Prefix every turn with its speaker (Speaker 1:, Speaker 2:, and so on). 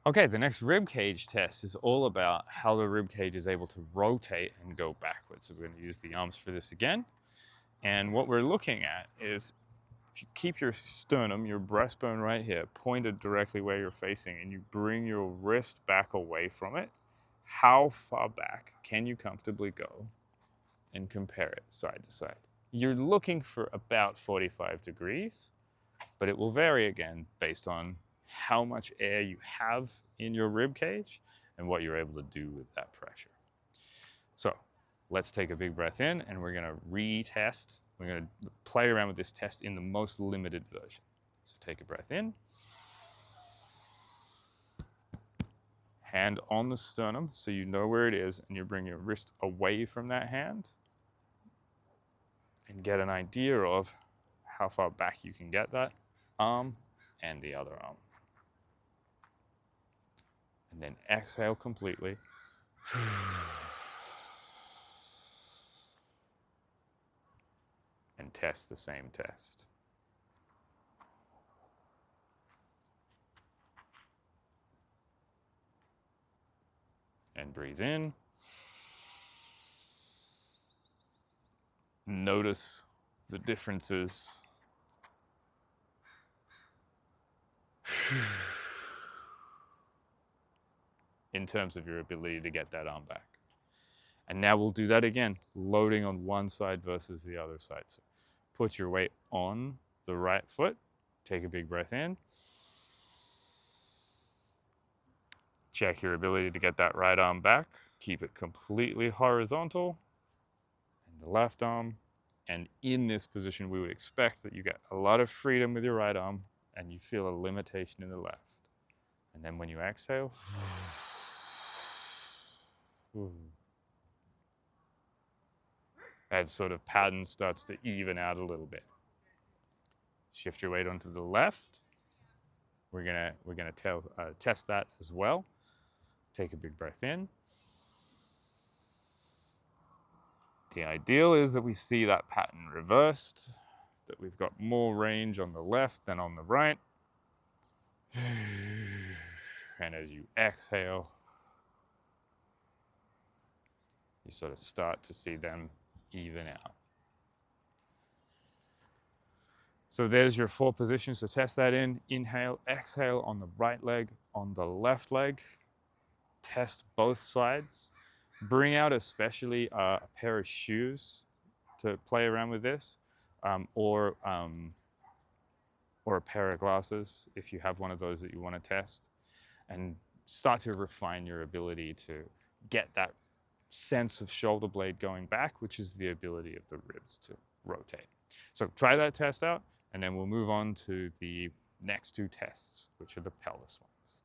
Speaker 1: Okay, the next rib cage test is all about how the rib cage is able to rotate and go backwards. So we're going to use the arms for this again. And what we're looking at is if you keep your sternum, your breastbone right here, pointed directly where you're facing, and you bring your wrist back away from it, how far back can you comfortably go and compare it side to side? You're looking for about 45 degrees, but it will vary again based on how much air you have in your rib cage and what you're able to do with that pressure. So let's take a big breath in and we're going to retest. We're going to play around with this test in the most limited version. So take a breath in, hand on the sternum so you know where it is, and you bring your wrist away from that hand and get an idea of how far back you can get that arm and the other arm. And then exhale completely. And test the same test. And breathe in. Notice the differences. In terms of your ability to get that arm back. And now we'll do that again, loading on one side versus the other side. So put your weight on the right foot, take a big breath in. Check your ability to get that right arm back. Keep it completely horizontal. And the left arm. And in this position, we would expect that you get a lot of freedom with your right arm and you feel a limitation in the left. And then when you exhale, that sort of pattern starts to even out a little bit. Shift your weight onto the left. We're gonna test that as well. Take a big breath in. The ideal is that we see that pattern reversed, that we've got more range on the left than on the right. And as you exhale, you sort of start to see them even out. So there's your 4 positions to test that in. Inhale, exhale on the right leg, on the left leg. Test both sides. Bring out especially a pair of shoes to play around with this, or a pair of glasses if you have one of those that you want to test, and start to refine your ability to get that sense of shoulder blade going back, which is the ability of the ribs to rotate. So try that test out, and then we'll move on to the next 2 tests, which are the pelvis ones.